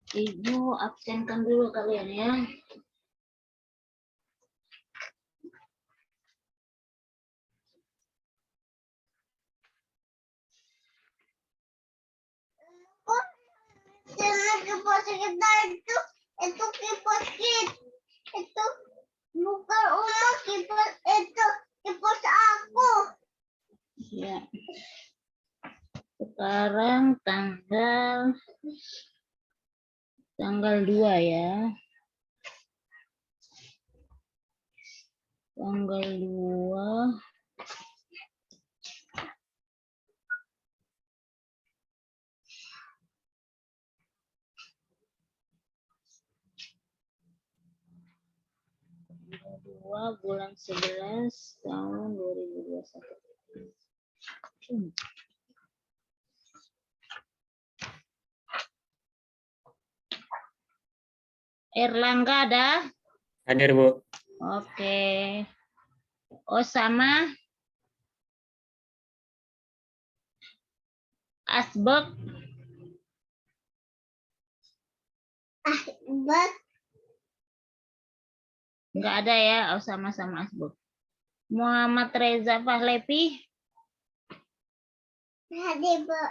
Ibu absenkan dulu kalian ya. Kipas kita itu kipas kita itu bukan umum kipas itu kipas aku. Ya. Sekarang tanggal 2 ya. Tanggal 2. Bulan 11 tahun 2021. Erlangga ada? Hadir, Bu. Oke. Osama? Asbek? Asbek Enggak ada ya, Osama sama Asbek. Muhammad Reza Pahlevi? hadir Bu.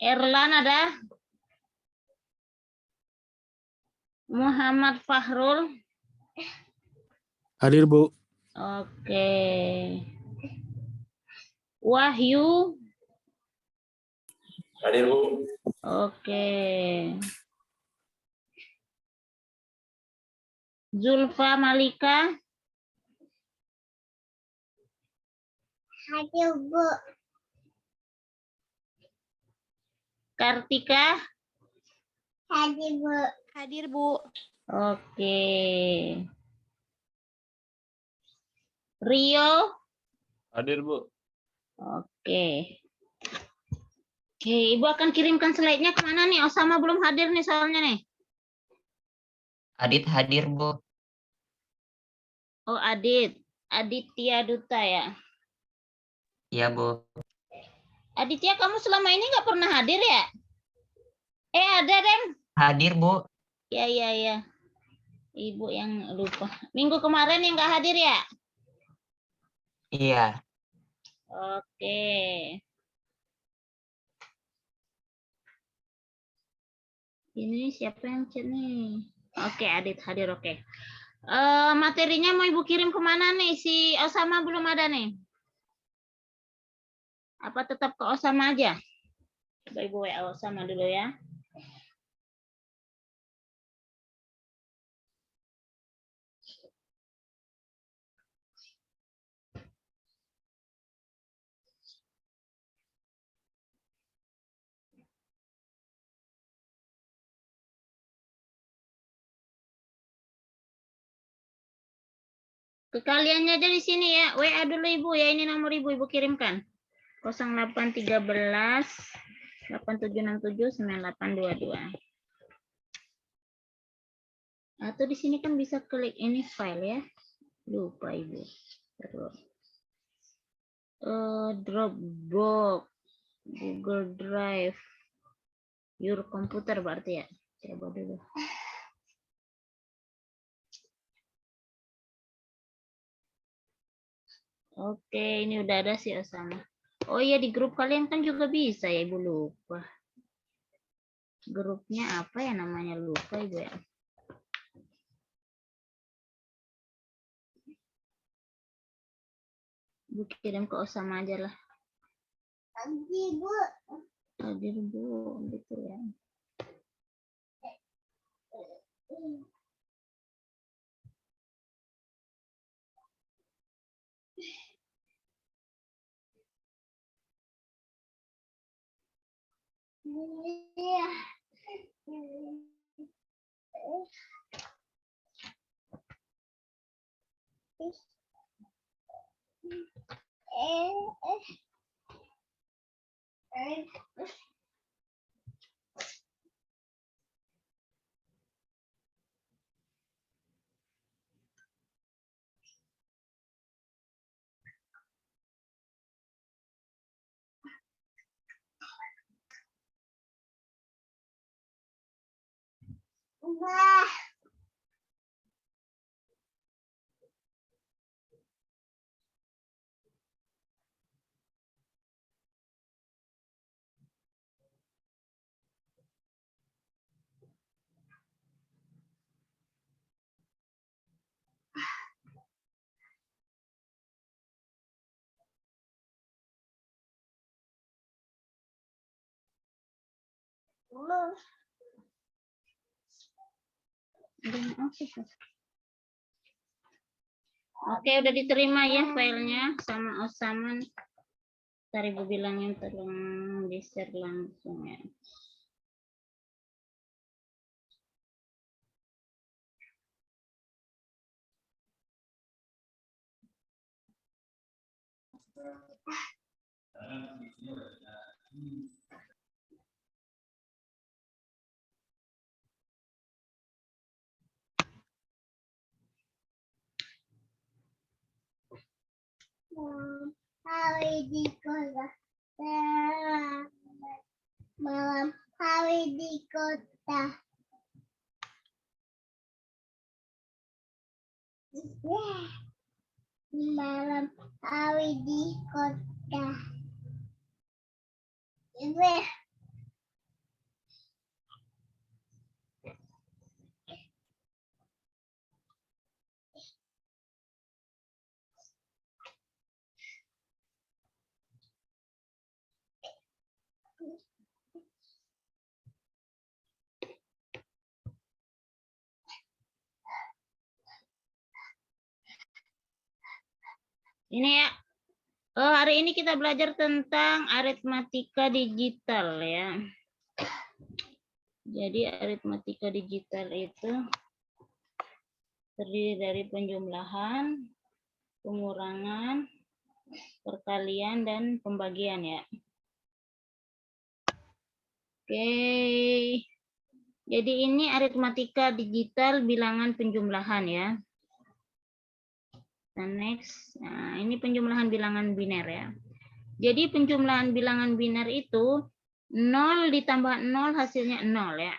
Erlan ada? Muhammad Fahrul? Hadir, Bu. Oke. Wahyu? Hadir, Bu. Oke. Zulfa Malika? Hadir Bu. Kartika? Hadir Bu. Hadir, Bu. Oke. Rio? Hadir, Bu. Oke. Oke, Ibu akan kirimkan slide-nya kemana nih? Osama belum hadir nih soalnya nih. Adit hadir, Bu. Oh, Aditya Duta ya. Iya, Bu. Aditya, kamu selama ini nggak pernah hadir ya? Ada, Ren. Hadir, Bu. Ya. Ibu yang lupa. Minggu kemarin yang nggak hadir ya? Iya. Oke. Ini siapa yang chat nih? Oke, Adit hadir, oke. Materinya mau Ibu kirim kemana nih? Si Osama belum ada nih. Apa tetap ke Osama aja? Coba Ibu WA Osama dulu ya. Ke kaliannya aja di sini ya. WA dulu Ibu ya. Ini nomor Ibu kirimkan. 0813 8767 9822. Atau di sini kan bisa klik ini file ya. Lupa Ibu. Terus. Dropbox, Google Drive, your computer berarti ya. Coba dulu. Oke, ini udah ada sih Osama. Oh iya, di grup kalian kan juga bisa ya, Ibu lupa. Grupnya apa ya namanya, lupa Ibu ya. Ibu kirim ke Osama aja lah. Hadir Bu. Hadir Bu, gitu ya. Eh. Bah. Oke, udah diterima ya filenya sama Osaman. Ntar Ibu bilangin tolong di-share langsung ya. Hari di kota. Malam hari di kota. Malam hari di kota. Ini ya. Hari ini kita belajar tentang aritmatika digital ya. Jadi aritmatika digital itu terdiri dari penjumlahan, pengurangan, perkalian, dan pembagian ya. Oke. Jadi ini aritmatika digital bilangan penjumlahan ya. Dan next, nah ini penjumlahan bilangan biner ya. Jadi penjumlahan bilangan biner itu 0 ditambah 0 hasilnya 0 ya.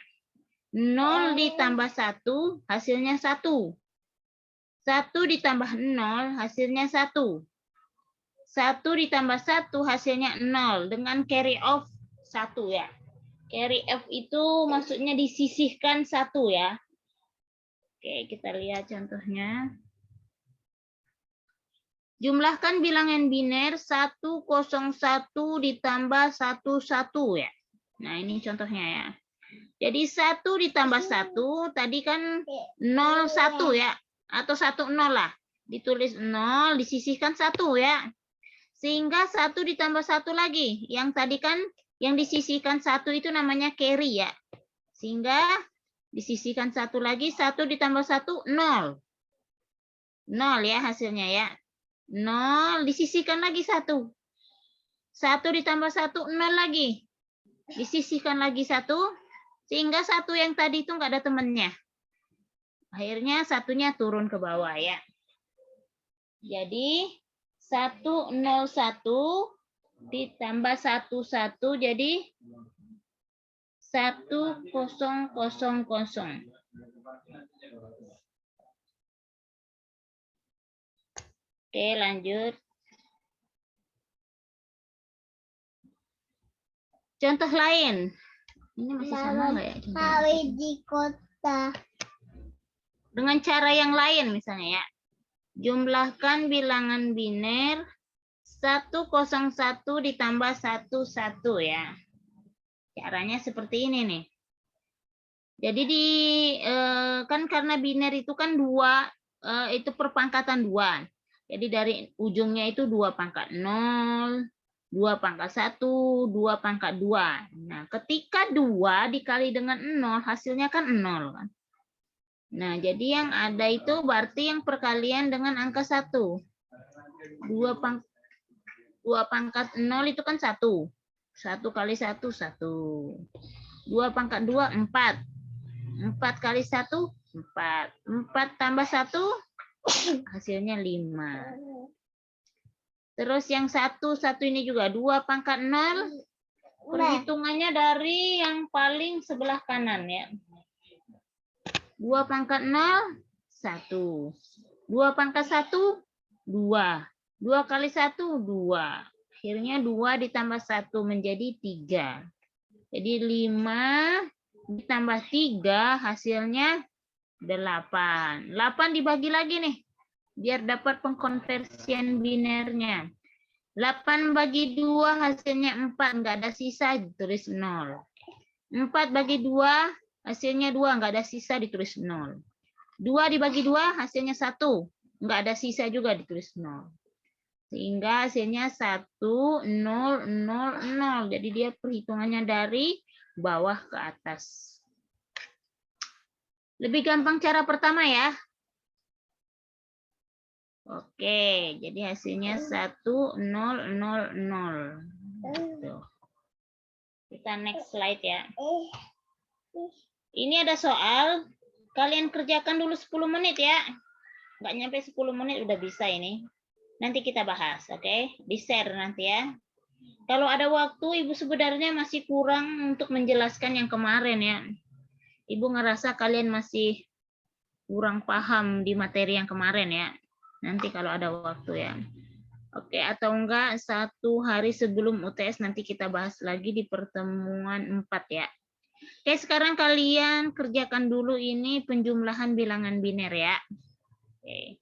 0 ditambah 1 hasilnya 1. 1 ditambah 0 hasilnya 1. 1 ditambah 1 hasilnya 0 dengan carry off 1 ya. Carry off itu maksudnya disisihkan 1 ya. Oke, kita lihat contohnya. Jumlahkan bilangan biner 101 ditambah 11 ya. Nah, ini contohnya ya. Jadi 1 ditambah 1 tadi kan 01 ya. Atau 10 lah. Ditulis 0, disisihkan 1 ya. Sehingga 1 ditambah 1 lagi. Yang tadi kan yang disisihkan 1 itu namanya carry ya. Sehingga disisihkan 1 lagi, 1 ditambah 1, 0. 0 ya hasilnya ya. 0 disisihkan lagi 1. 1 ditambah 1, 0 lagi. Disisihkan lagi 1. Sehingga 1 yang tadi itu nggak ada temannya. Akhirnya 1-nya turun ke bawah ya. Jadi 101 ditambah 11 jadi 1000. Oke, lanjut. Contoh lain. Ini masih sama nggak ya? Hari di kota. Dengan cara yang lain misalnya ya. Jumlahkan bilangan biner 101 ditambah 11 ya. Caranya seperti ini nih. Jadi kan karena biner itu kan 2, itu perpangkatan 2. Jadi dari ujungnya itu 2 pangkat 0, 2 pangkat 1, 2 pangkat 2. Nah, ketika 2 dikali dengan 0, hasilnya kan 0 kan. Nah, jadi yang ada itu berarti yang perkalian dengan angka 1. 2 pangkat 0 itu kan 1. 1 kali 1, 1. 2 pangkat 2, 4. 4 kali 1, 4. 4 tambah 1, hasilnya 5. Terus yang 1 ini juga 2 pangkat 0. Perhitungannya dari yang paling sebelah kanan ya. 2 pangkat 0, 1. 2 pangkat 1, 2. 2 kali 1, 2. Akhirnya 2 ditambah 1 menjadi 3. Jadi 5 ditambah 3 hasilnya 8. 8 dibagi lagi nih. Biar dapat pengkonversian binernya. 8 bagi 2 hasilnya 4. Nggak ada sisa, ditulis 0. 4 bagi 2 hasilnya 2. Nggak ada sisa, ditulis 0. 2 dibagi 2 hasilnya 1. Nggak ada sisa juga, ditulis 0. Sehingga hasilnya 1, 0, 0, 0. Jadi dia perhitungannya dari bawah ke atas. Lebih gampang cara pertama ya. Oke, jadi hasilnya 1, 0, 0, 0. Tuh. Kita next slide ya. Ini ada soal. Kalian kerjakan dulu 10 menit ya. Nggak nyampe 10 menit udah bisa ini. Nanti kita bahas, oke? Di-share nanti ya. Kalau ada waktu, Ibu sebenarnya masih kurang untuk menjelaskan yang kemarin ya. Ibu ngerasa kalian masih kurang paham di materi yang kemarin ya. Nanti kalau ada waktu ya. Oke, atau enggak 1 hari sebelum UTS nanti kita bahas lagi di pertemuan 4 ya. Oke, sekarang kalian kerjakan dulu ini penjumlahan bilangan biner ya. Oke.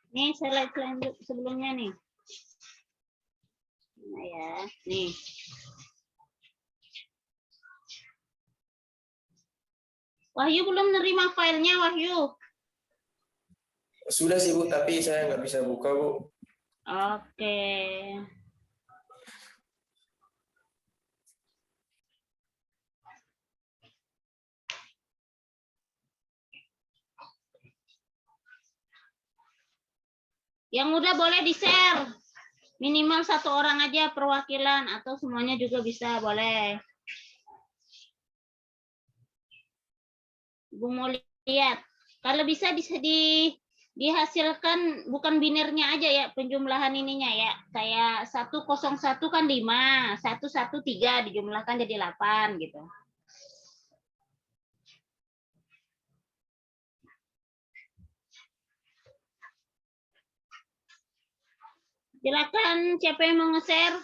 Nih slide sebelumnya nih. Nah ya, nih. Wahyu belum nerima filenya, Wahyu. Sudah sih Bu, tapi saya nggak bisa buka Bu. Oke. Yang udah boleh di-share. Minimal 1 orang aja perwakilan atau semuanya juga bisa, boleh. Ibu mau lihat. Kalau bisa dihasilkan bukan binernya aja ya, penjumlahan ininya ya. Kayak 101 kan 5, 113 dijumlahkan jadi 8 gitu. Silakan siapa yang mau nge-share?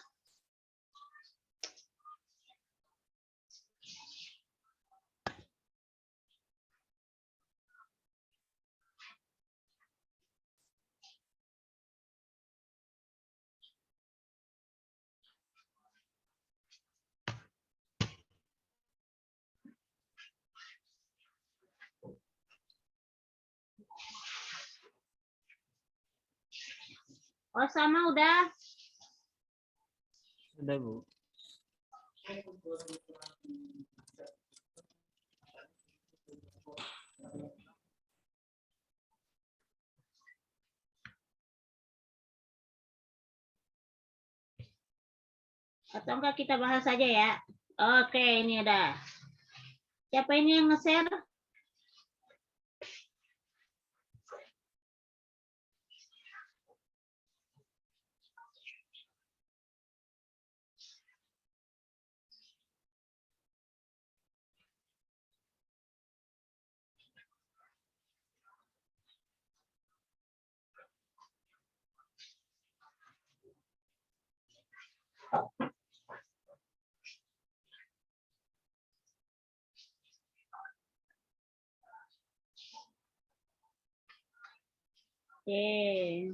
Oh, sama udah. Sudah Bu. Atau enggak kita bahas saja ya. Oke, ini ada. Siapa ini yang nge-share? Oke.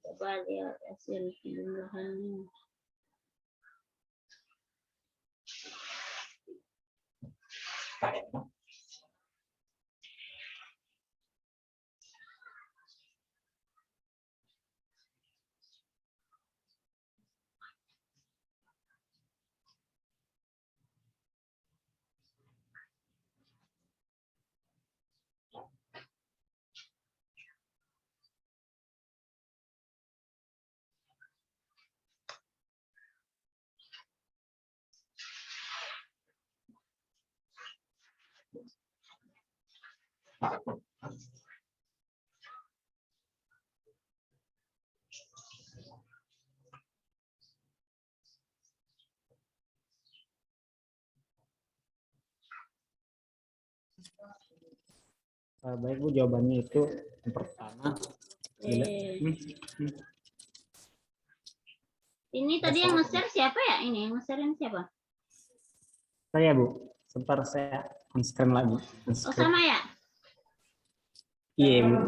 Coba lihat hasil penjumlahannya. Baik Bu, jawabannya itu yang pertama. Ini tadi yang nge-share siapa ya? Ini yang nge-share ini siapa? Saya Bu, sebentar saya on-screen lagi. Oh, sama ya? Iya Bu.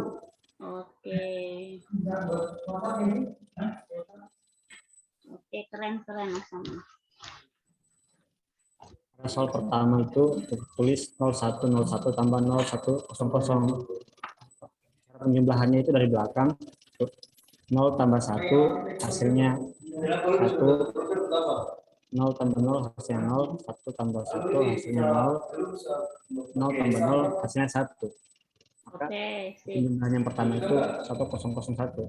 Oke. Oke, keren-keren sama. Soal pertama itu tulis 0101 tambah 0100. Cara penjumlahannya itu dari belakang. 0 tambah 1 hasilnya 1. 0 tambah 0 hasilnya 0. 1 tambah 1 hasilnya 0. 0 tambah 0 hasilnya 1. Maka penjumlahan yang pertama itu 1001.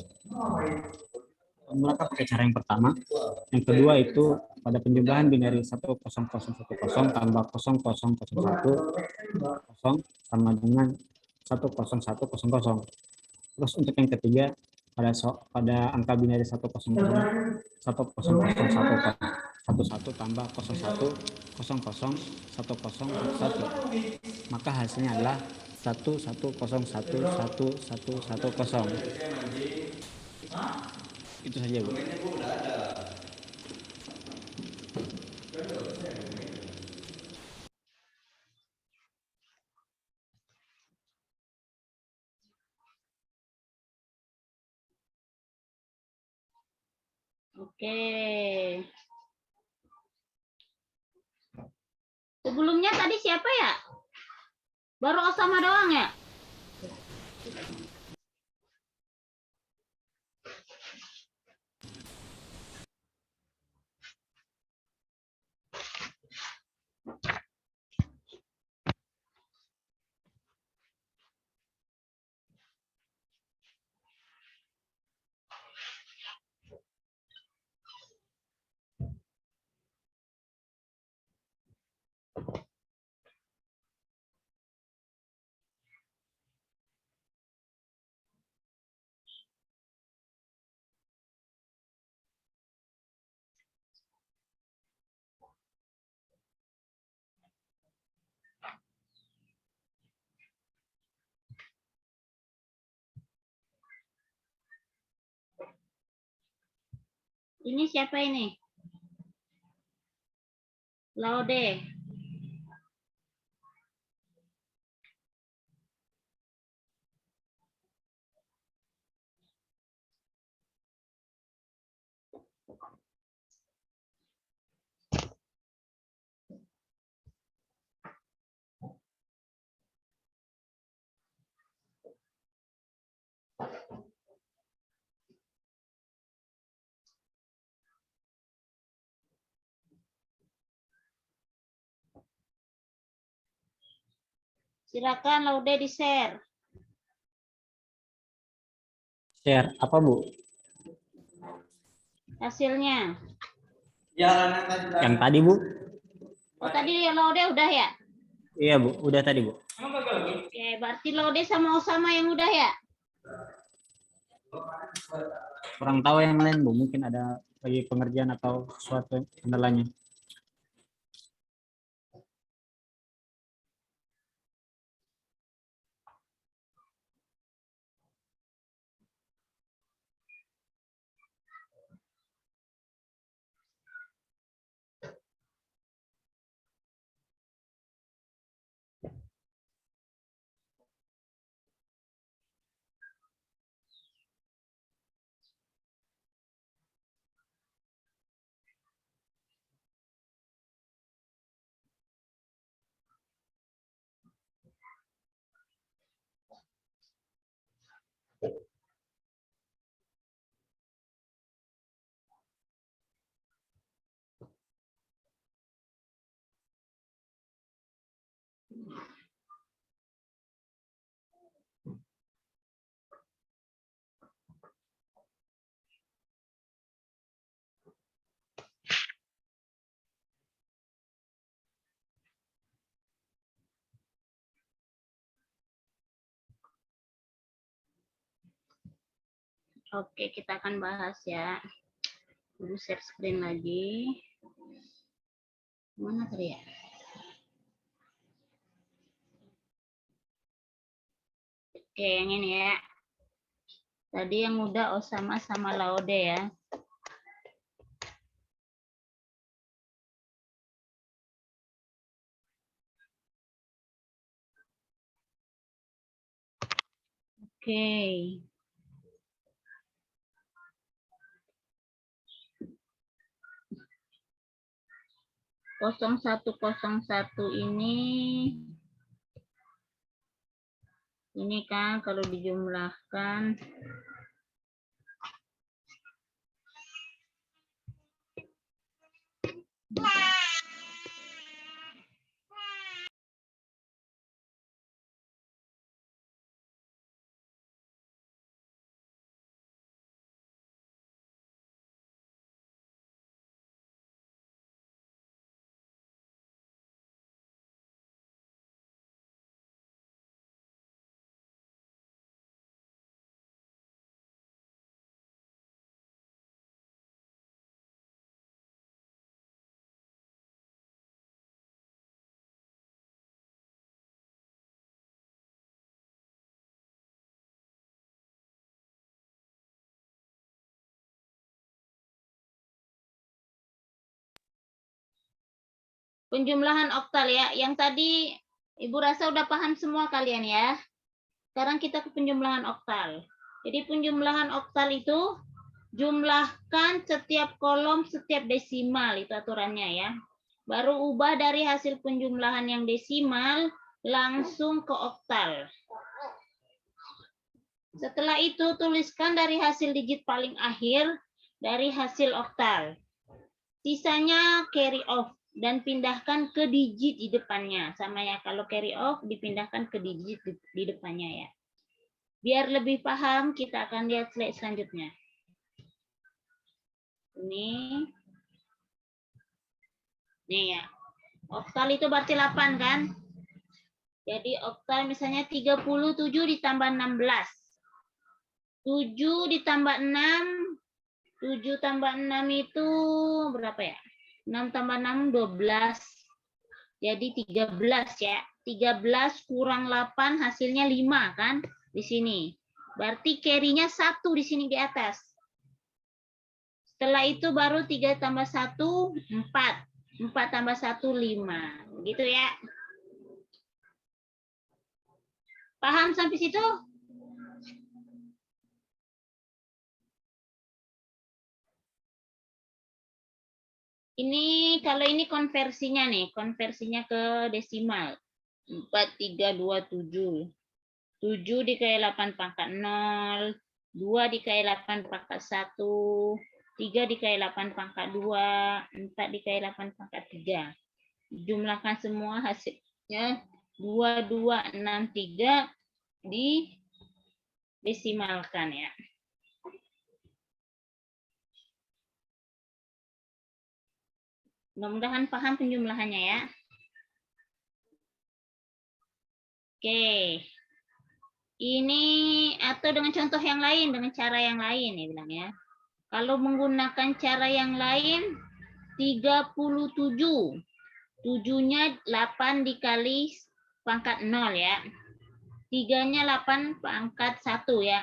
Menggunakan pakai cara yang pertama. Yang kedua itu pada penjumlahan binary 10010 tambah 0001 0 sama dengan 10100. Terus untuk yang ketiga pada angka binary 100 11 tambah 0100 maka hasilnya adalah 11011110. Itu saja Bu. Oke. Sebelumnya tadi siapa ya? Baru Osama doang ya? Ini siapa ini? Laude. Silakan Laude di-share. Share apa Bu? Hasilnya. Yang tadi Bu? Oh, tadi Laude udah ya? Iya Bu, udah tadi Bu. Oke, berarti Laude sama Osama yang udah ya? Kurang tahu yang lain Bu, mungkin ada lagi pengerjaan atau sesuatu kendalanya. Oke, kita akan bahas ya. Dulu share screen lagi. Mana tadi ya? Oke, yang ini ya. Tadi yang udah Osama sama Laude ya. Oke. Kosong satu ini kan kalau dijumlahkan penjumlahan oktal ya. Yang tadi Ibu rasa udah paham semua kalian ya. Sekarang kita ke penjumlahan oktal. Jadi penjumlahan oktal itu Jumlahkan setiap kolom, setiap desimal, itu aturannya ya. Baru ubah dari hasil penjumlahan yang desimal langsung ke oktal. Setelah itu tuliskan dari hasil digit paling akhir dari hasil oktal. Sisanya carry off dan pindahkan ke digit di depannya. Sama ya, kalau carry off dipindahkan ke digit di depannya ya. Biar lebih paham, kita akan lihat slide selanjutnya. Ini ya. Oktal itu berarti 8 kan? Jadi oktal misalnya 37 ditambah 16. 7 ditambah 6. 7 tambah 6 itu berapa ya? 6 tambah 6, 12. Jadi 13 ya. 13 kurang 8 hasilnya 5 kan? Di sini. Berarti carry-nya 1 di sini di atas. Setelah itu baru 3 tambah 1, 4. 4 tambah 1, 5. Gitu ya. Paham sampai situ? Ini kalau ini konversinya nih, konversinya ke desimal. 4, 3, 2, 7. 7 dikali 8 pangkat 0, 2 dikali 8 pangkat 1, 3 dikali 8 pangkat 2, 4 dikali 8 pangkat 3. Jumlahkan semua hasilnya 2263 didesimalkan ya. Mudah-mudahan paham penjumlahannya ya. Oke. Ini atau dengan contoh yang lain, dengan cara yang lain ya bilang ya. Kalau menggunakan cara yang lain 37. 7-nya 8 dikali pangkat 0 ya. 3-nya 8 pangkat 1 ya.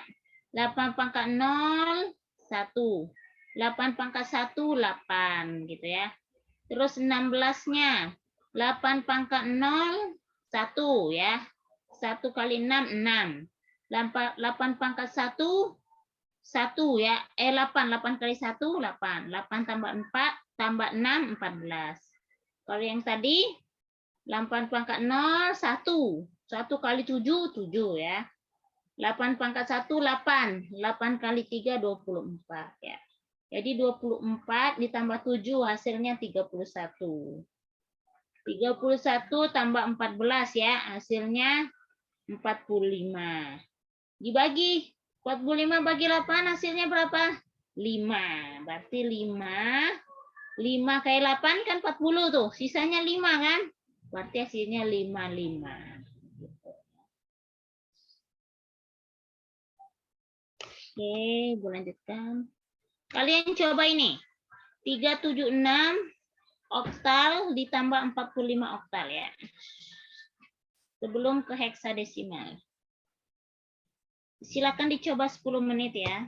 8 pangkat 0, 1. 8 pangkat 1, 8 gitu ya. Terus 16-nya 8 pangkat 0, 1 ya. 1 kali 6, 6. 8 pangkat 1, 1 ya. 8 kali 1, 8. 8 tambah 4, tambah 6, 14. Kalau yang tadi 8 pangkat 0, 1. 1 kali 7, 7 ya. 8 pangkat 1, 8. 8 kali 3, 24 ya. Jadi 24 ditambah 7 hasilnya 31. 31 tambah 14 ya, hasilnya 45. Dibagi 45 bagi 8 hasilnya berapa? 5. Berarti 5 kali 8 kan 40 tuh. Sisanya 5 kan? Berarti hasilnya 55. Oke, gue lanjutkan. Kalian coba ini. 376 oktal ditambah 45 oktal ya. Sebelum ke heksadesimal. Silakan dicoba 10 menit ya.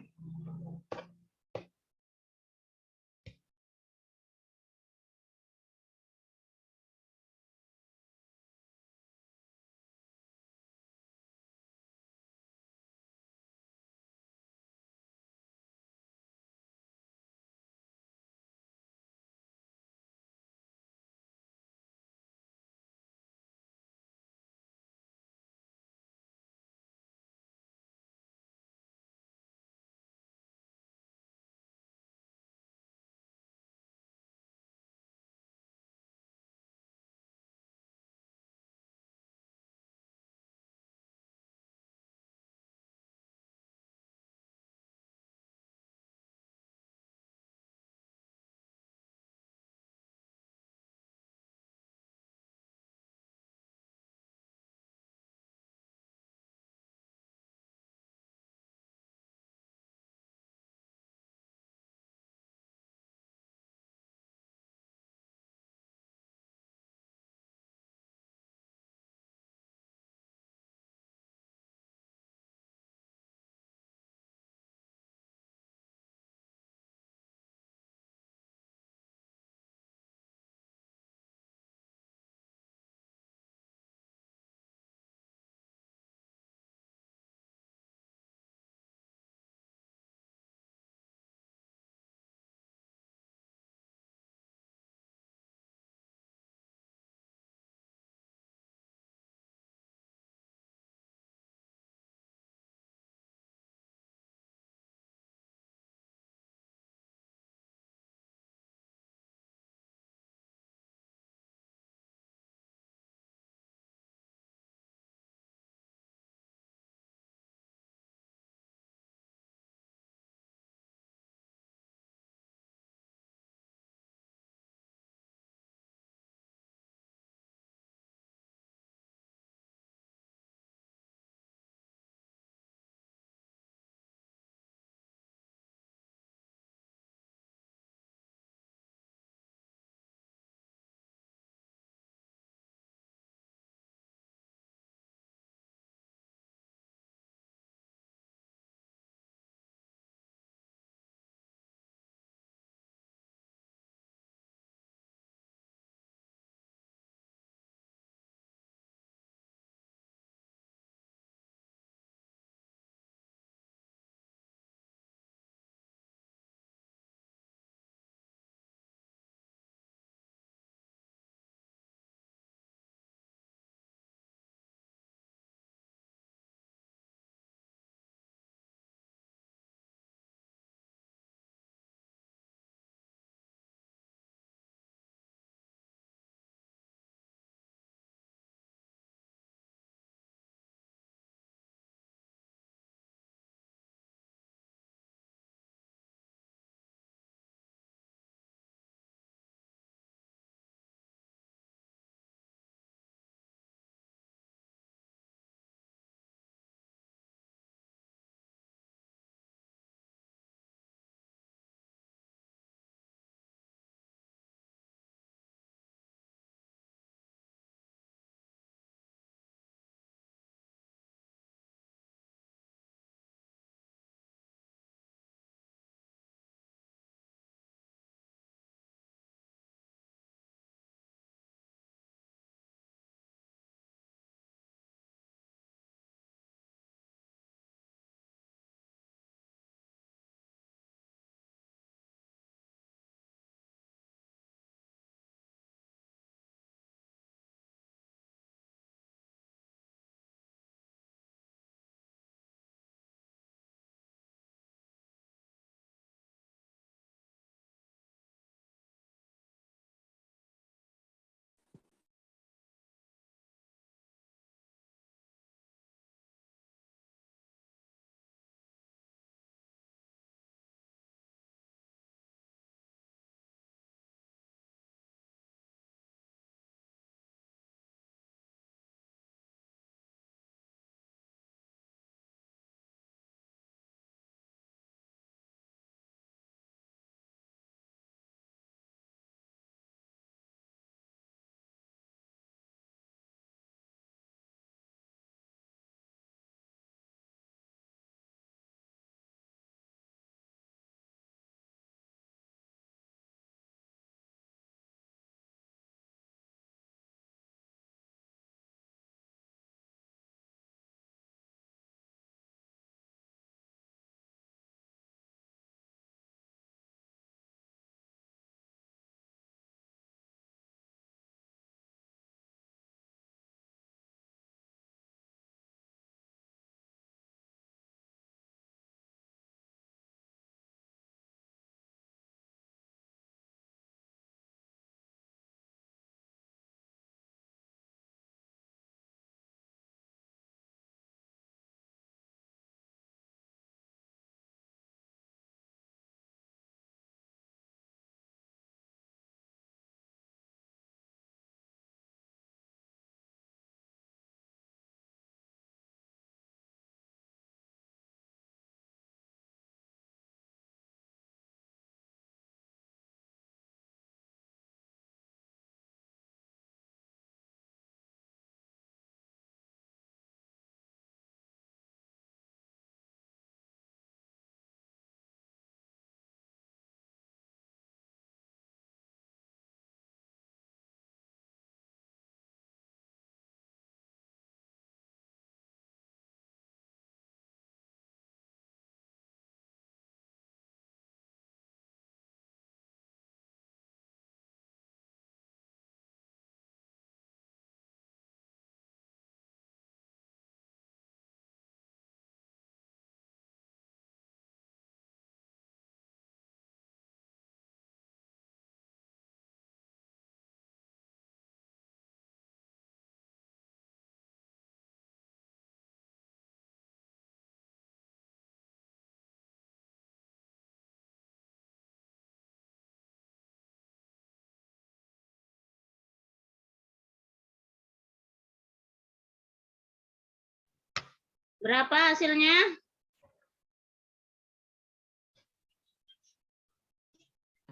Berapa hasilnya?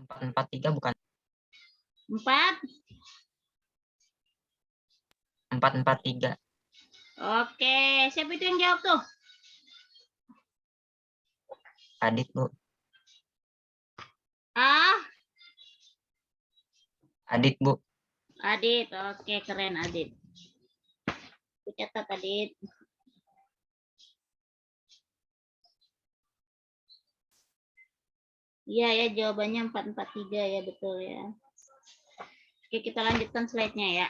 443 bukan 4. 443. Oke, siapa itu yang jawab tuh? Adit, Bu. Ah, Adit, Bu. Adit. Oke, keren Adit. Aku catat Adit. Iya ya, jawabannya 443 ya, betul ya. Oke, kita lanjutkan slide-nya ya.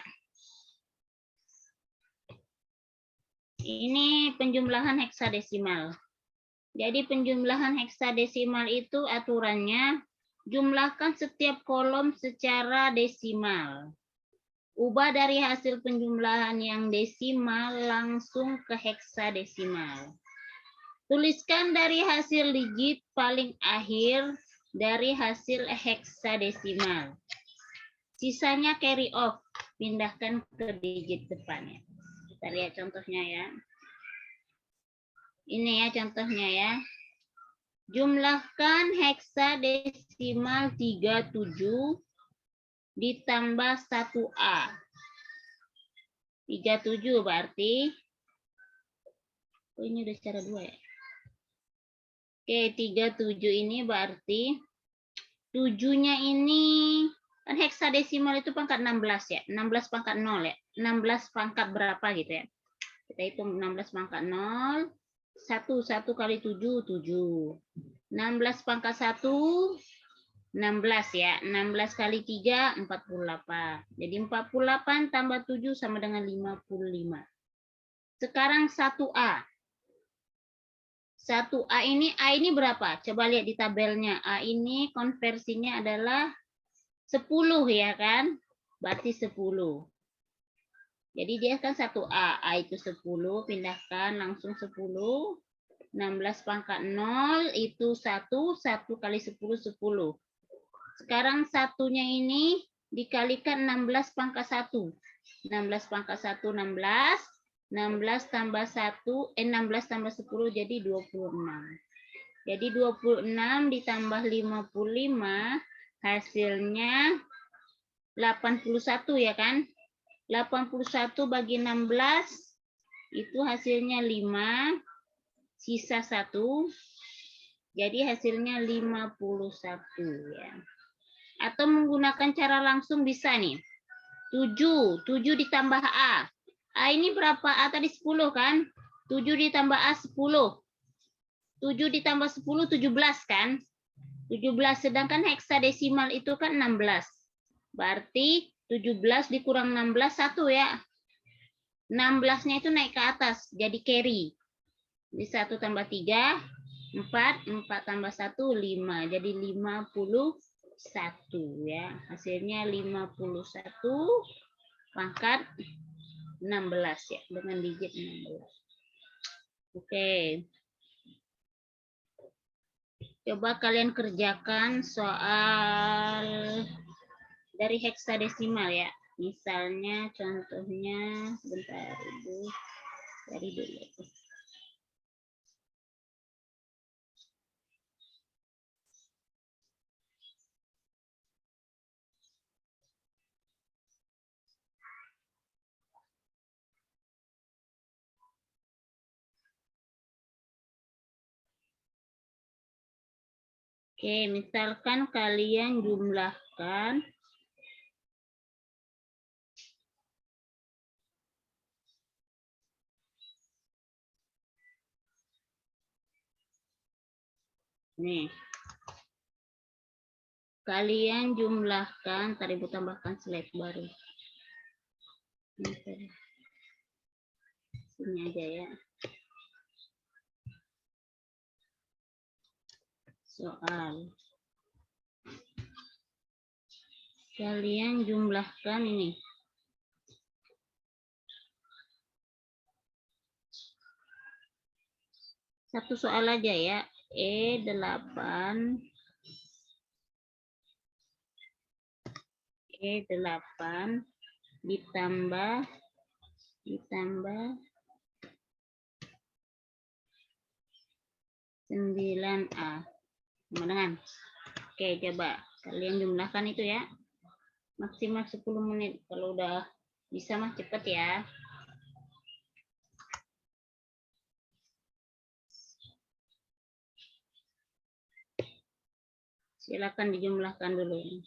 Ini penjumlahan heksadesimal. Jadi penjumlahan heksadesimal itu aturannya jumlahkan setiap kolom secara desimal. Ubah dari hasil penjumlahan yang desimal langsung ke heksadesimal. Tuliskan dari hasil digit paling akhir dari hasil heksadesimal. Sisanya carry off, pindahkan ke digit depannya. Kita lihat contohnya ya. Ini ya contohnya ya. Jumlahkan heksadesimal 37 ditambah 1A. 37 berarti, oh ini udah secara 2 ya. Oke, 37 ini berarti 7-nya ini kan heksadesimal itu pangkat 16 ya. 16 pangkat 0 ya. 16 pangkat berapa gitu ya. Kita hitung 16 pangkat 0. 1 kali 7, 7. 16 pangkat 1, 16 ya. 16 kali 3, 48. Jadi 48 tambah 7 sama dengan 55. Sekarang 1A. 1A ini, A ini berapa? Coba lihat di tabelnya. A ini konversinya adalah 10 ya kan? Berarti 10. Jadi dia kan 1A. A itu 10, pindahkan langsung 10. 16 pangkat 0 itu 1. 1 kali 10, 10. Sekarang satunya ini dikalikan 16 pangkat 1. 16 pangkat 1, 16. 16 tambah 1, 16 tambah 10 jadi 26. Jadi 26 ditambah 55 hasilnya 81 ya kan? 81 bagi 16 itu hasilnya 5, sisa 1. Jadi hasilnya 51 ya. Atau menggunakan cara langsung bisa nih. 7 ditambah A. A ini berapa? A tadi 10 kan? 7 ditambah A 10. 7 ditambah 10, 17 kan? 17, sedangkan heksadesimal itu kan 16. Berarti 17 dikurang 16, 1 ya. 16-nya itu naik ke atas, jadi carry. Jadi 1 tambah 3, 4. 4 tambah 1, 5. Jadi 51 ya. Hasilnya 51 pangkat 16 ya, dengan digit 16. Oke. Coba kalian kerjakan soal dari heksadesimal ya. Misalnya contohnya, bentar Ibu, cari dulu. Oke, misalkan kalian jumlahkan nih. Kalian jumlahkan, tadi Ibu tambahkan slide baru. Sini aja ya. Soal. Kalian jumlahkan ini. Satu soal aja ya. E8 ditambah 9A. Sama dengan. Oke, coba kalian jumlahkan itu ya. Maksimal 10 menit. Kalau udah bisa mah cepet ya. Silakan dijumlahkan dulu.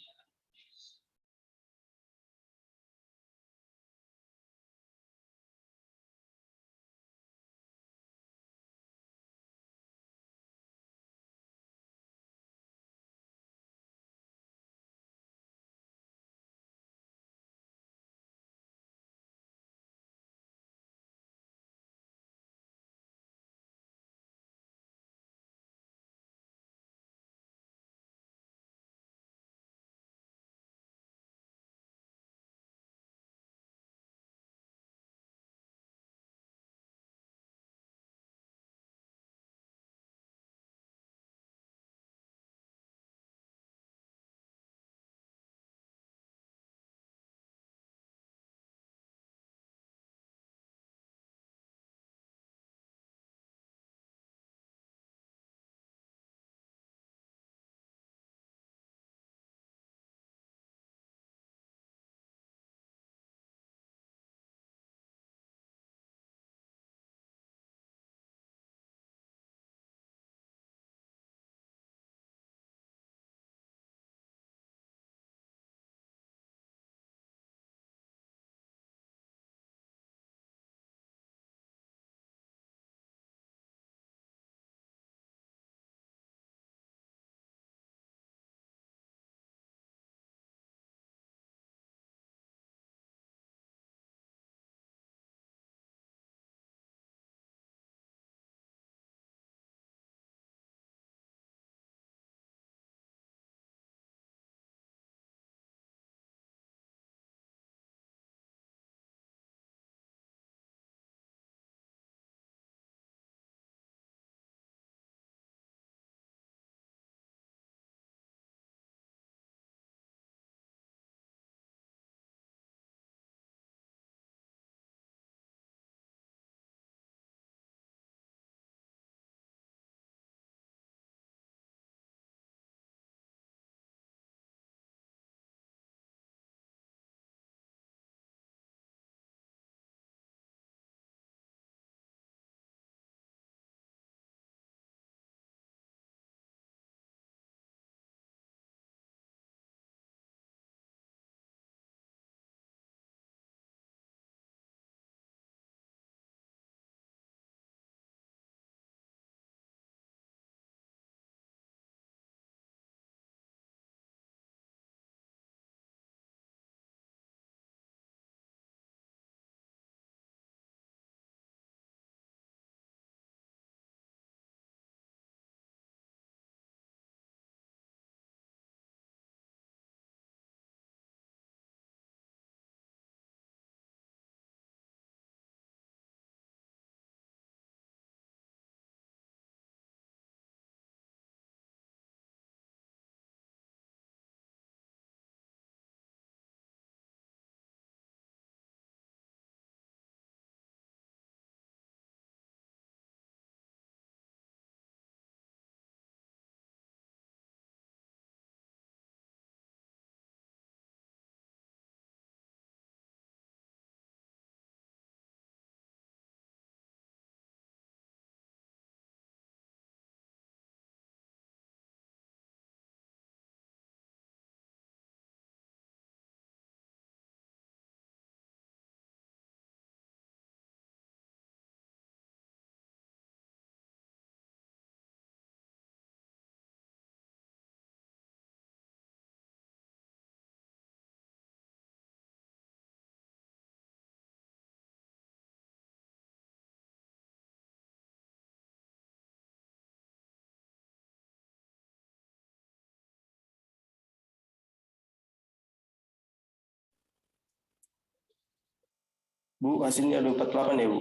Bu, hasilnya ada 48 ya, Bu?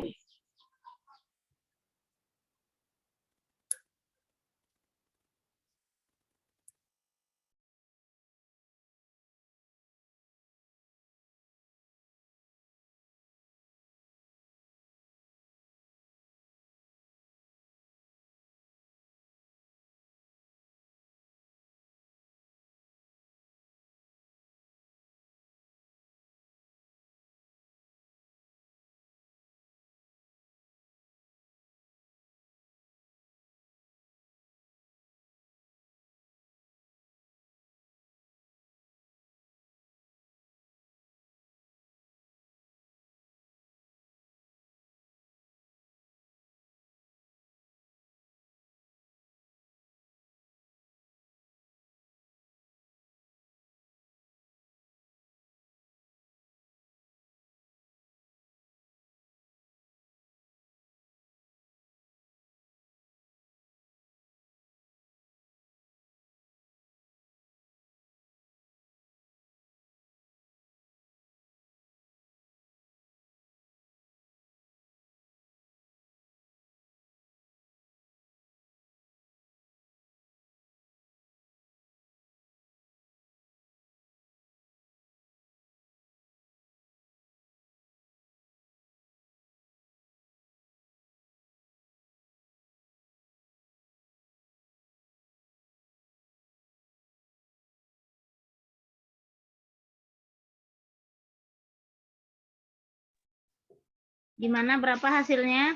Gimana, berapa hasilnya?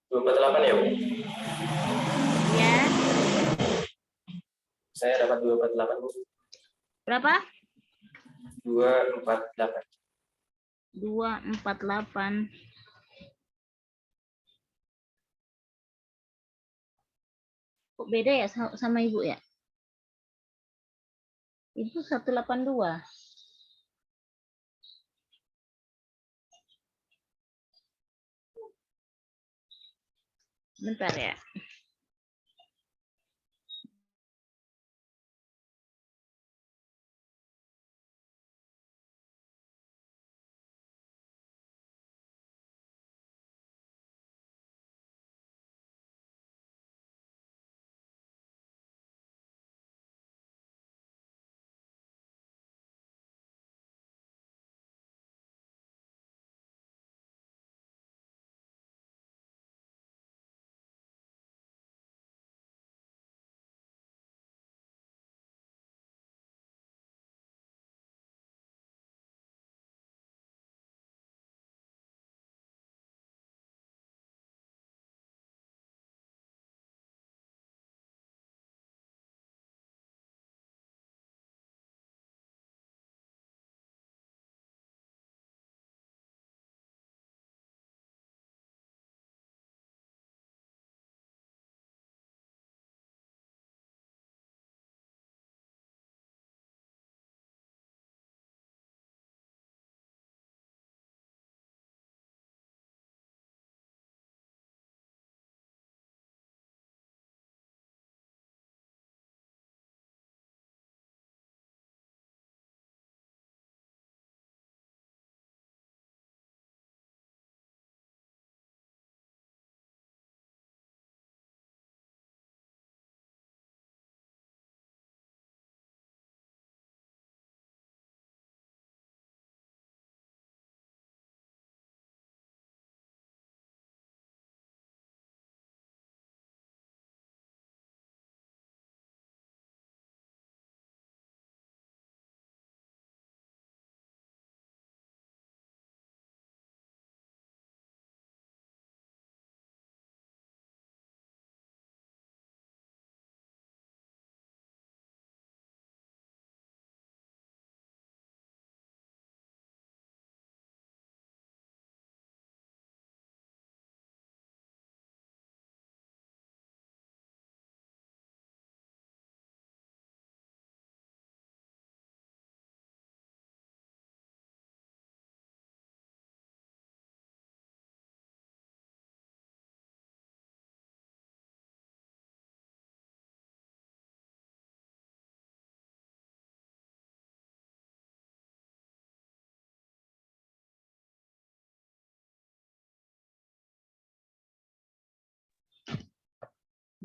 248 ya, Bu? Ya, Saya dapat 248, Bu. berapa? 248. 248. Kok beda ya sama Ibu ya? Ibu 182. Bentar ya.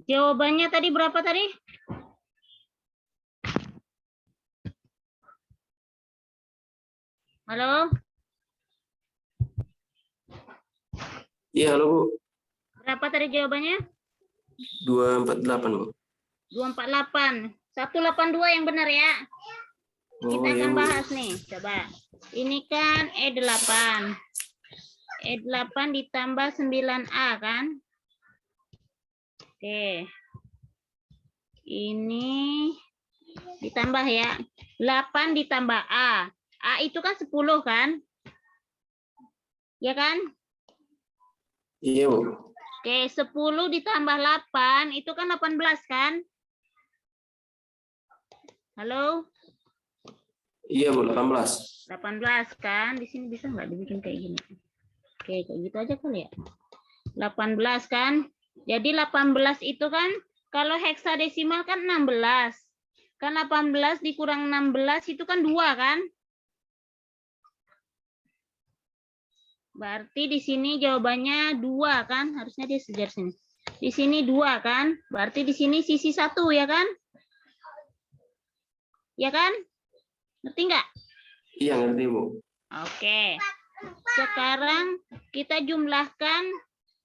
Jawabannya tadi berapa tadi? Halo? Iya, halo, Bu. Berapa tadi jawabannya? 248, Bu. 248. 182 yang benar ya. Oh, Kita iya, akan Bu. bahas nih, coba. Ini kan E8. E8 ditambah 9A kan? Oke. Ini ditambah ya. 8 ditambah A. A itu kan 10 kan? Ya kan? Iya, Bu. Oke, 10 ditambah 8 itu kan 18 kan? Halo? Iya, Bu, 18. 18 kan? Di sini bisa nggak dibikin kayak gini? Oke, kayak gitu aja kali ya. 18 kan? Jadi 18 itu kan kalau heksadesimal kan 16. Kan 18 dikurang 16 itu kan 2 kan? Berarti di sini jawabannya 2 kan? Harusnya dia sejar sini. Di sini 2 kan? Berarti di sini sisi 1 ya kan? Ya kan? Ngerti nggak? Iya, ngerti, Bu. Oke. Sekarang kita jumlahkan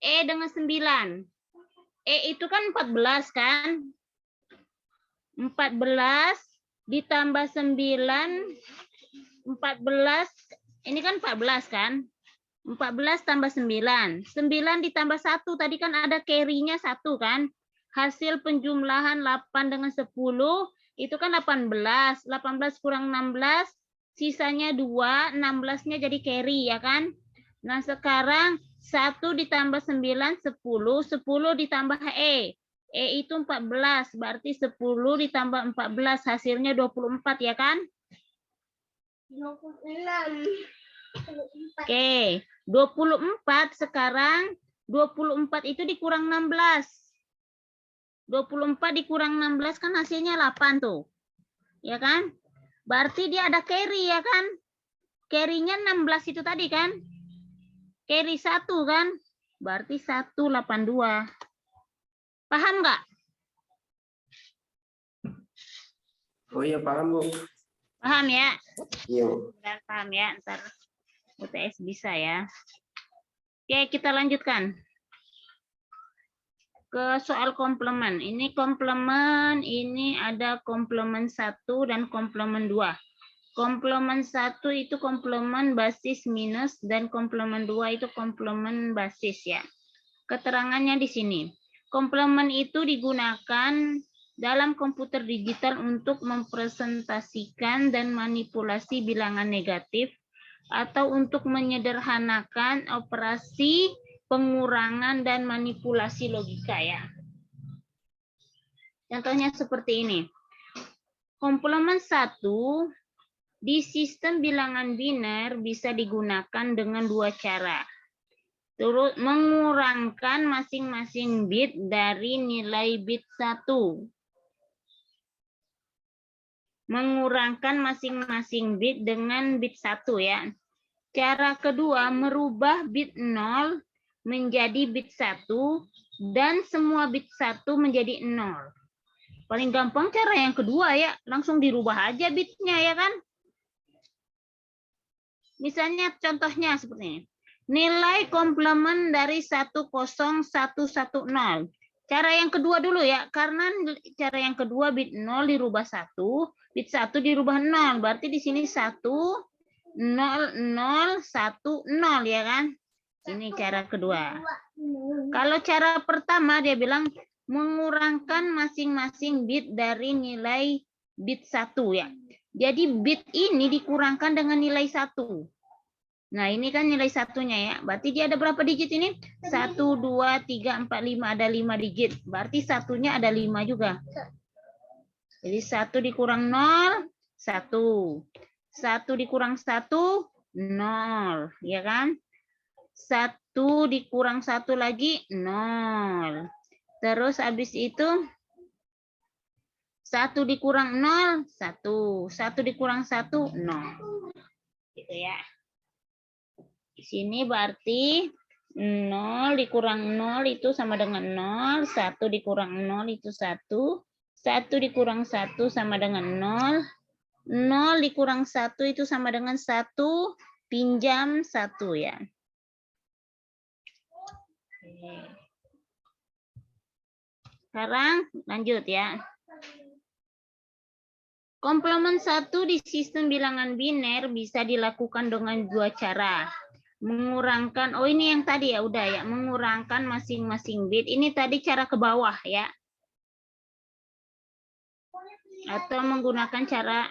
E dengan 9. E itu kan 14 kan? 14 ditambah 9. 14 Ini kan 14 kan? 14 tambah 9. 9 ditambah 1. Tadi kan ada carry-nya 1 kan? Hasil penjumlahan 8 dengan 10 itu kan 18. 18 kurang 16, sisanya 2. 16-nya jadi carry ya kan? Nah sekarang 1 ditambah 9, 10. 10 ditambah E. E itu 14. Berarti 10 ditambah 14 hasilnya 24 ya kan? 26. Oke, 24 sekarang 24 itu dikurang 16. 24 dikurang 16 kan hasilnya 8 tuh. Ya kan? Berarti dia ada carry ya kan? Carry-nya 16 itu tadi kan? Carry 1 kan? Berarti 182. Paham nggak? Oh iya paham Bu. Paham ya? Iya Bu. Mudah paham ya. Ntar UTS bisa ya. Oke, kita lanjutkan ke soal komplement. Ini komplement, ini ada komplement 1 dan komplement 2. Komplement 1 itu komplement basis minus dan komplement 2 itu komplement basis ya. Keterangannya di sini. Komplement itu digunakan dalam komputer digital untuk mempresentasikan dan manipulasi bilangan negatif atau untuk menyederhanakan operasi pengurangan dan manipulasi logika ya. Contohnya seperti ini. Komplement 1 di sistem bilangan biner bisa digunakan dengan 2 cara. Turut mengurangkan masing-masing bit dari nilai bit 1. Mengurangkan masing-masing bit dengan bit 1 ya. Cara kedua, merubah bit 0 menjadi bit 1 dan semua bit 1 menjadi 0. Paling gampang cara yang kedua ya, langsung dirubah aja bitnya ya kan. Misalnya contohnya seperti ini. Nilai komplement dari 10110. Cara yang kedua dulu ya, karena cara yang kedua bit 0 dirubah 1, bit 1 dirubah 0. Berarti di sini 1, 0, 0, 1, 0 ya kan. Ini cara kedua. Kalau cara pertama dia bilang mengurangkan masing-masing bit dari nilai bit 1 ya. Jadi bit ini dikurangkan dengan nilai 1. Nah ini kan nilai satunya ya. Berarti dia ada berapa digit ini? 1, 2, 3, 4, 5. Ada 5 digit. Berarti satunya ada 5 juga. Jadi 1 dikurang 0, 1. 1 dikurang 1, 0. Ya kan? 1 dikurang 1 lagi, 0. Terus habis itu 1 dikurang 0, 1. 1 dikurang 1, 0. Gitu ya. Di sini berarti 0 dikurang 0 itu sama dengan 0. 1 dikurang 0 itu 1. 1 dikurang 1 sama dengan 0. 0 dikurang 1 itu sama dengan 1. Pinjam 1 ya. Sekarang lanjut ya. Komplement 1 di sistem bilangan biner bisa dilakukan dengan 2 cara. Mengurangkan, oh ini yang tadi ya udah ya, mengurangkan masing-masing bit. Ini tadi cara ke bawah ya. Atau menggunakan cara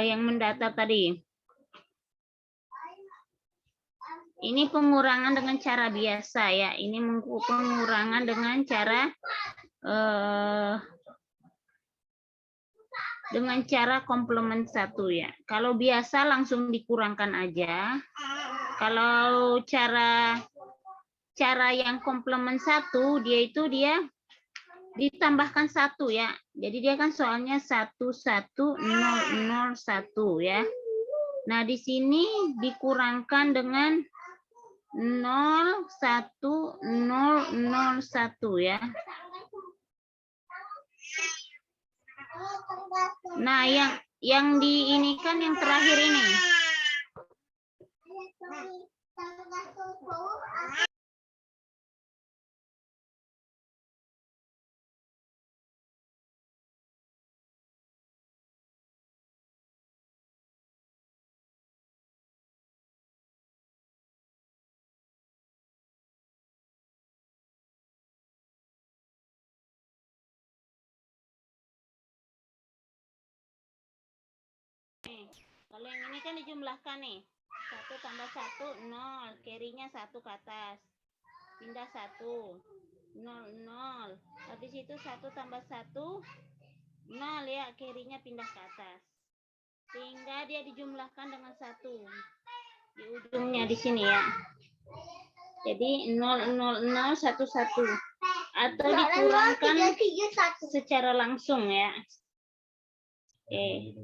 yang mendatar tadi. Ini pengurangan dengan cara biasa ya. Ini pengurangan dengan cara komplement 1 ya. Kalau biasa langsung dikurangkan aja. Kalau cara yang komplement 1 dia ditambahkan 1 ya. Jadi dia kan soalnya 11001 ya. Nah, di sini dikurangkan dengan 01001 ya. Nah, yang di ini kan yang terakhir ini. Kalau yang ini kan dijumlahkan nih. 1 tambah 1, 0. Carry-nya 1 ke atas. Pindah 1. 0, 0. Habis itu 1 tambah 1, 0 ya. Carry-nya pindah ke atas. Sehingga dia dijumlahkan dengan 1. Di ujungnya di sini ya. Jadi 0, 0, 0, 1, 1. Atau dikurangkan 3, 1. secara langsung ya. Oke.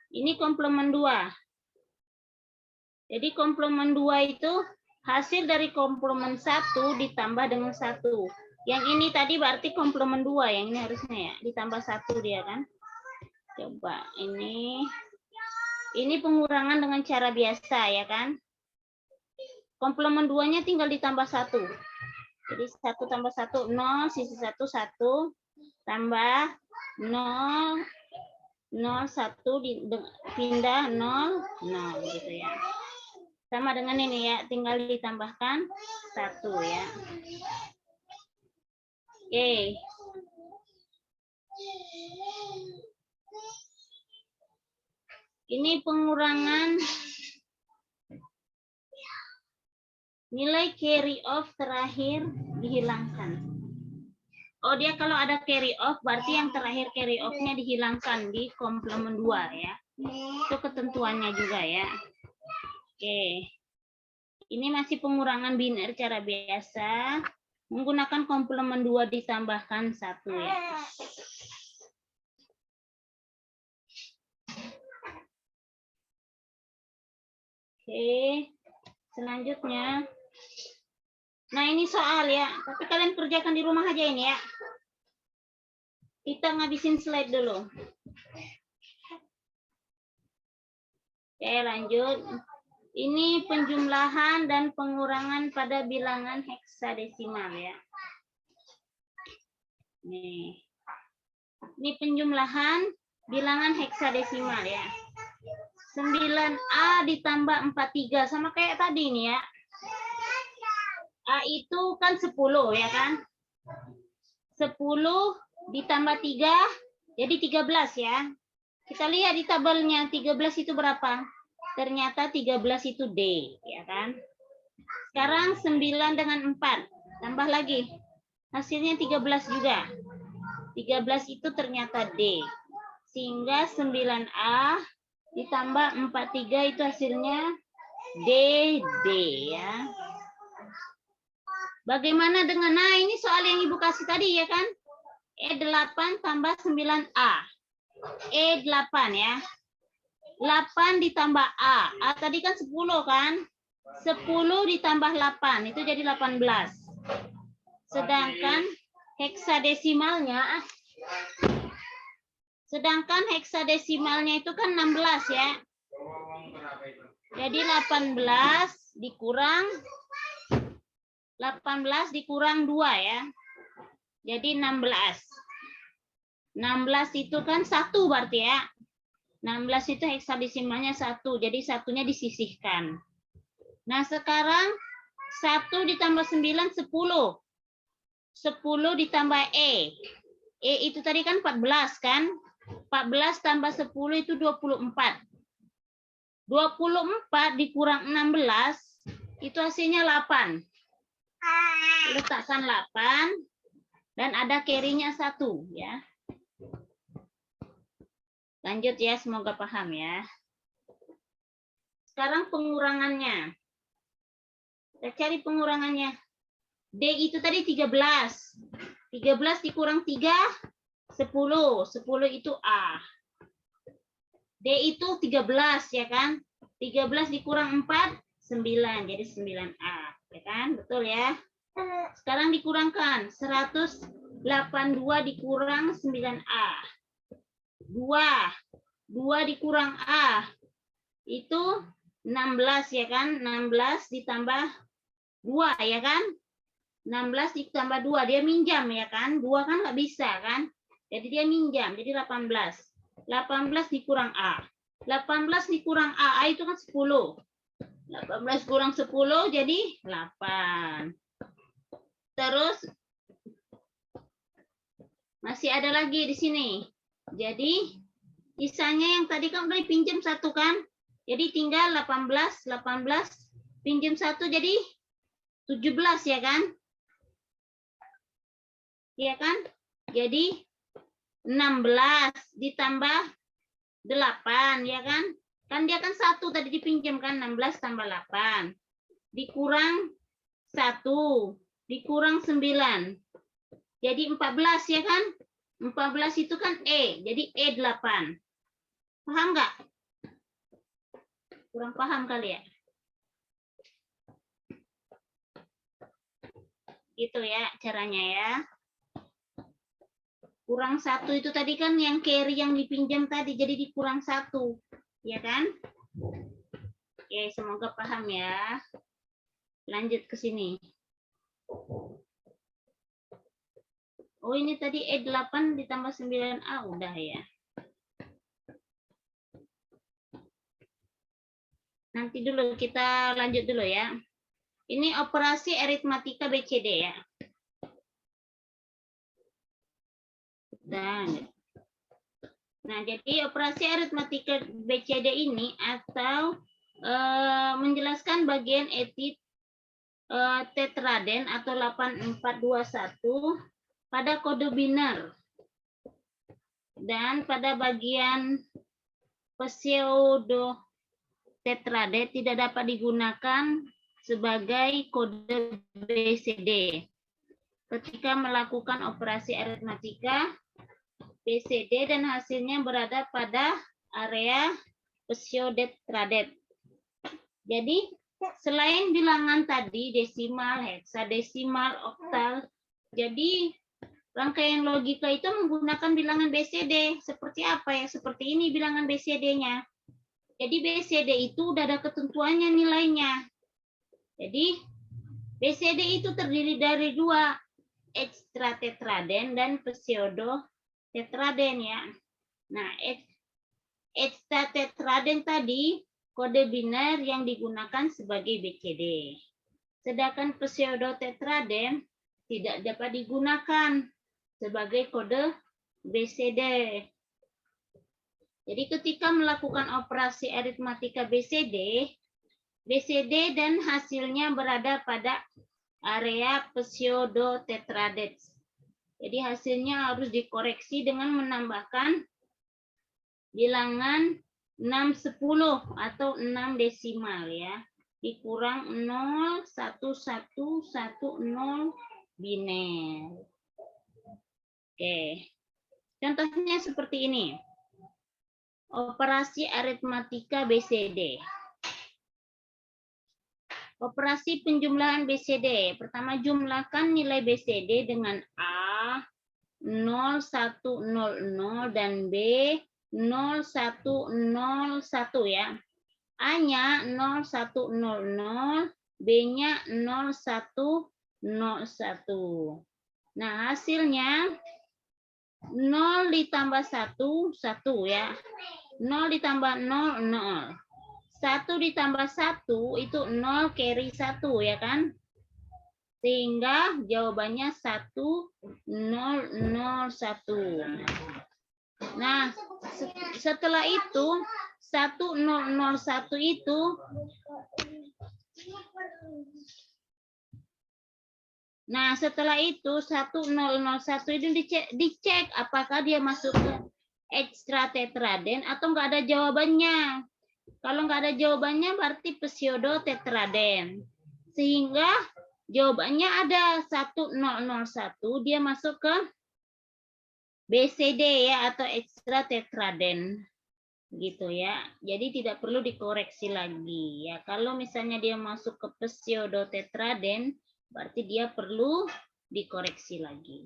Ini komplement 2. Jadi komplement 2 itu hasil dari komplement 1 ditambah dengan 1. Yang ini tadi berarti komplement 2, yang ini harusnya ya, ditambah 1 dia kan. Coba ini pengurangan dengan cara biasa ya kan. Komplement 2-nya tinggal ditambah 1. Jadi 1 tambah 1, 0, sisi 1, 1, tambah 0, 0, 1, pindah 0, 0 gitu ya. Sama dengan ini ya, tinggal ditambahkan 1 ya. Oke. Ini pengurangan nilai carry off terakhir dihilangkan. Oh, dia kalau ada carry off berarti yang terakhir carry off-nya dihilangkan di komplement 2 ya. Itu ketentuannya juga ya. Oke. Ini masih pengurangan biner cara biasa menggunakan komplement 2 ditambahkan 1 ya. Oke. Selanjutnya. Nah, ini soal ya, tapi kalian kerjakan di rumah aja ini ya. Kita ngabisin slide dulu. Oke, lanjut. Ini penjumlahan dan pengurangan pada bilangan heksadesimal ya. Nih. Ini penjumlahan bilangan heksadesimal ya. 9A ditambah 43 sama kayak tadi nih ya. A itu kan 10 ya kan? 10 ditambah 3 jadi 13 ya. Kita lihat di tabelnya 13 itu berapa? Ternyata 13 itu D ya kan? Sekarang 9 dengan 4 tambah lagi. Hasilnya 13 juga. 13 itu ternyata D. Sehingga 9A ditambah 43 itu hasilnya DD ya. Bagaimana dengan, nah ini soal yang Ibu kasih tadi ya kan? E8 tambah 9A. E8 ya. 8 ditambah A. A tadi kan 10 kan? 10 ditambah 8. Itu jadi 18. Sedangkan heksadesimalnya itu kan 16 ya. Jadi 18 dikurang 2 ya. Jadi 16. 16 itu kan 1 berarti ya. 16 itu heksadesimalnya 1. Jadi satunya disisihkan. Nah, sekarang 1 ditambah 9 10. 10 ditambah E. E itu tadi kan 14 kan? 14 tambah 10 itu 24. 24 dikurang 16 itu hasilnya 8. Letakkan 8 dan ada carry-nya 1 ya. Lanjut ya, semoga paham ya. Sekarang pengurangannya. Kita cari pengurangannya. D itu tadi 13. 13 dikurang 3 10. 10 itu A. D itu 13 ya kan? 13 dikurang 4 9 jadi 9A. Ya kan? Betul ya. Sekarang dikurangkan 182 dikurang 9A. 2 dikurang A itu 16 ya kan? 16 ditambah 2 ya kan? 16 ditambah 2 dia minjam ya kan? 2 kan nggak bisa kan? Jadi dia minjam jadi 18. 18 dikurang A. 18 dikurang A itu kan 10. 18 kurang 10 jadi 8. Terus Masih ada lagi di sini. Jadi sisanya yang tadi kan udah dipinjam 1 kan? Jadi tinggal 18 pinjam 1 jadi 17 ya kan? Iya kan? Jadi 16 ditambah 8 ya kan? Kan dia kan 1 tadi dipinjam kan, 16 tambah 8. Dikurang 1, dikurang 9. Jadi 14 ya kan? 14 itu kan E, jadi E8. Paham nggak? Kurang paham kali ya? Gitu ya caranya ya. Kurang 1 itu tadi kan yang carry yang dipinjam tadi, jadi dikurang 1. Ya kan? Oke, semoga paham ya. Lanjut ke sini. Oh, ini tadi E8 ditambah 9A udah ya. Nanti dulu kita lanjut dulu ya. Ini operasi aritmatika BCD ya. Nah, jadi operasi aritmatika BCD ini atau menjelaskan bagian etit tetraden atau 8421 pada kode biner dan pada bagian pseudo tetraden tidak dapat digunakan sebagai kode BCD ketika melakukan operasi aritmatika BCD dan hasilnya berada pada area pseudotetraden. Jadi selain bilangan tadi desimal, heksadesimal, oktal, jadi rangkaian logika itu menggunakan bilangan BCD. Seperti apa ya? Seperti ini bilangan BCD-nya. Jadi BCD itu udah ada ketentuannya nilainya. Jadi BCD itu terdiri dari 2, ekstratetraden dan pseudotetraden ya. Nah, ekstratetraden tadi kode biner yang digunakan sebagai BCD. Sedangkan pseudotetraden tidak dapat digunakan sebagai kode BCD. Jadi ketika melakukan operasi aritmatika BCD dan hasilnya berada pada area pseudotetraden. Jadi hasilnya harus dikoreksi dengan menambahkan bilangan 6 10 atau 6 desimal ya. Dikurang 0 1 1 1 0 biner. Oke. Contohnya seperti ini. Operasi aritmatika BCD. Operasi penjumlahan BCD. Pertama, jumlahkan nilai BCD dengan A 0100 dan B 0101 ya. A-nya 0100, B-nya 0101. Nah, hasilnya 0 ditambah 1, 1 ya. 0 ditambah 0, 0. 1 ditambah 1 itu 0 carry 1 ya kan? Sehingga jawabannya 1001. Nah, setelah itu 1001 itu setelah itu 1001 itu dicek apakah dia masuk ke ekstratetraden atau enggak ada jawabannya. Kalau enggak ada jawabannya berarti pseudotetraden. Sehingga jawabannya ada 1001 dia masuk ke BCD ya atau ekstratetraden gitu ya. Jadi tidak perlu dikoreksi lagi ya. Kalau misalnya dia masuk ke pseudotetraden berarti dia perlu dikoreksi lagi.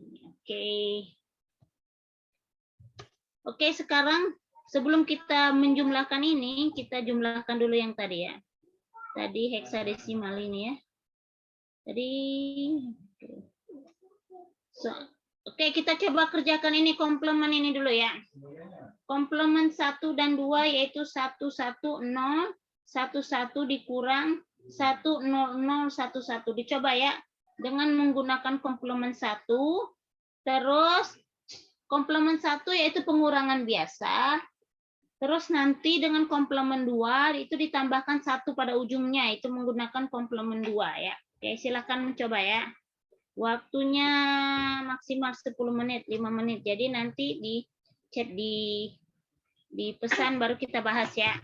Oke, sekarang sebelum kita menjumlahkan ini, kita jumlahkan dulu yang tadi ya. Tadi heksadesimal ini ya. Tadi Oke, kita coba kerjakan ini komplement ini dulu ya. Komplement 1 dan 2 yaitu 110, 11 dikurang 10011. Dicoba ya dengan menggunakan komplement 1 terus Komplement 1 yaitu pengurangan biasa. Terus nanti dengan komplement 2 itu ditambahkan 1 pada ujungnya, itu menggunakan komplement 2 ya. Oke, silakan mencoba ya. Waktunya maksimal 10 menit, 5 menit. Jadi nanti di chat di pesan baru kita bahas ya.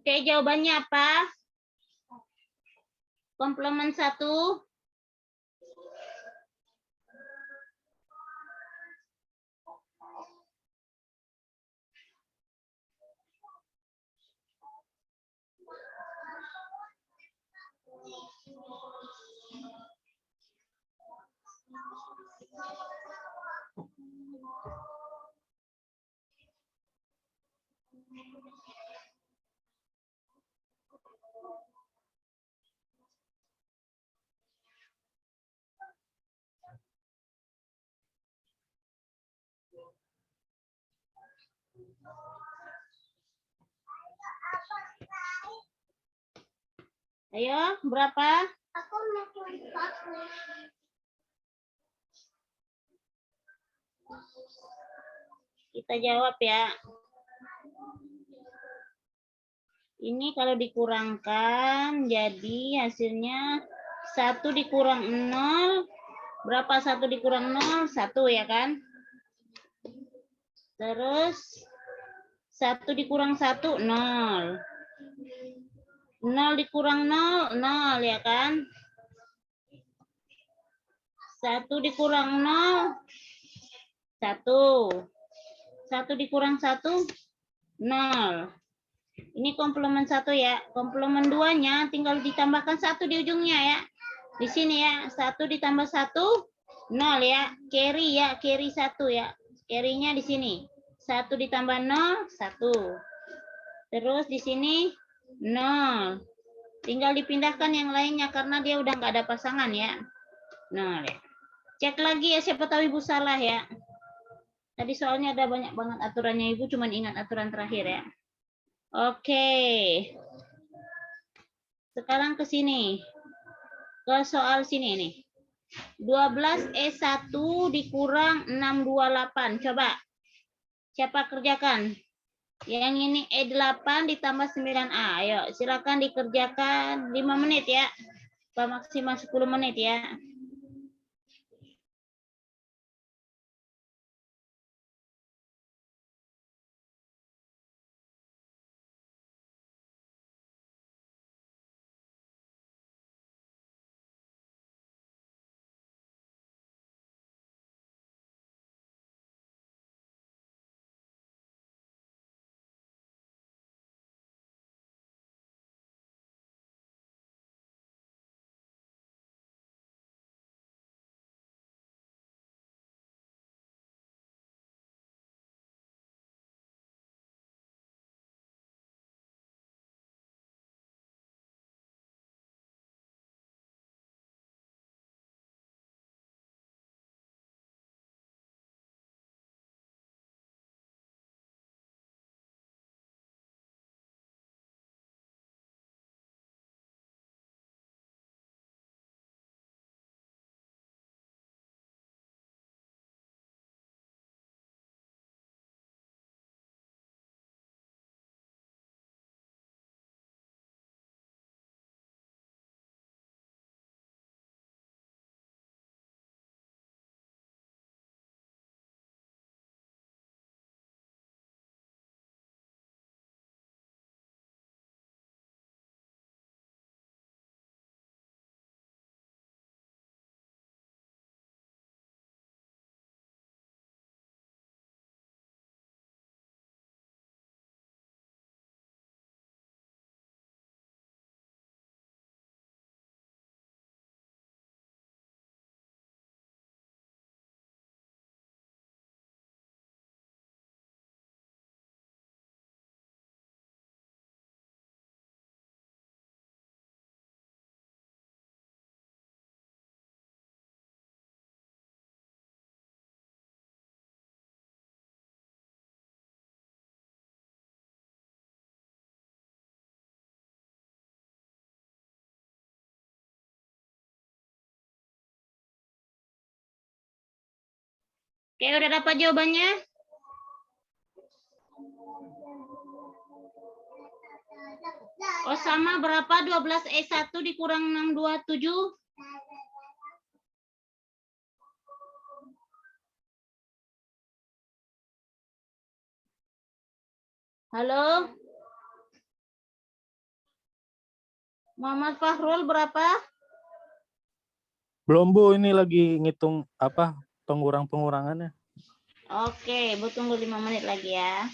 Oke, jawabannya apa? Komplement 1. Ayo, berapa? Aku mau empat. Kita jawab ya. Ini kalau dikurangkan, jadi hasilnya 1 dikurang 0. Berapa 1 dikurang 0? 1 ya kan? Terus 1 dikurang 1, 0. 0 dikurang 0, 0 ya kan? 1 dikurang 0, 1. 1 dikurang 1, 0. Ini komplemen 1 ya. Komplemen 2-nya tinggal ditambahkan 1 di ujungnya ya. Di sini ya. 1 ditambah 1, 0 ya. Carry ya. Carry 1 ya. Carry-nya di sini. 1 ditambah 0, 1. Terus di sini 0. Tinggal dipindahkan yang lainnya karena dia udah nggak ada pasangan ya. 0 ya. Cek lagi ya. Siapa tahu Ibu salah ya. Tadi soalnya ada banyak banget aturannya. Ibu cuma ingat aturan terakhir ya. Oke. Sekarang ke sini. Ke soal sini nih. 12E1 dikurang 628. Coba. Siapa kerjakan? Yang ini E8 ditambah 9A. Ayo, silakan dikerjakan 5 menit ya. Maksimal 10 menit ya. Oke, udah dapat jawabannya? Oh, sama berapa? 12E1 dikurang 627? Halo? Muhammad Fahrul berapa? Belum Bu, ini lagi ngitung apa pengurangannya. Oke, Bu tunggu 5 menit lagi ya.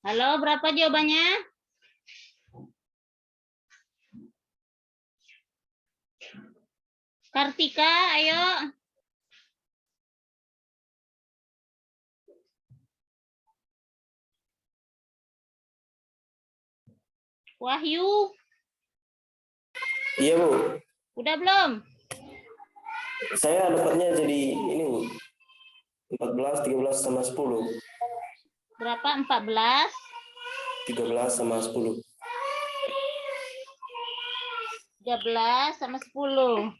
Halo, berapa jawabannya? Kartika, ayo. Wahyu, Iya Bu, udah belum? saya dapatnya jadi ini Bu. 14, 13 sama 10. Berapa? 14. 13 sama 10. 13 sama 10.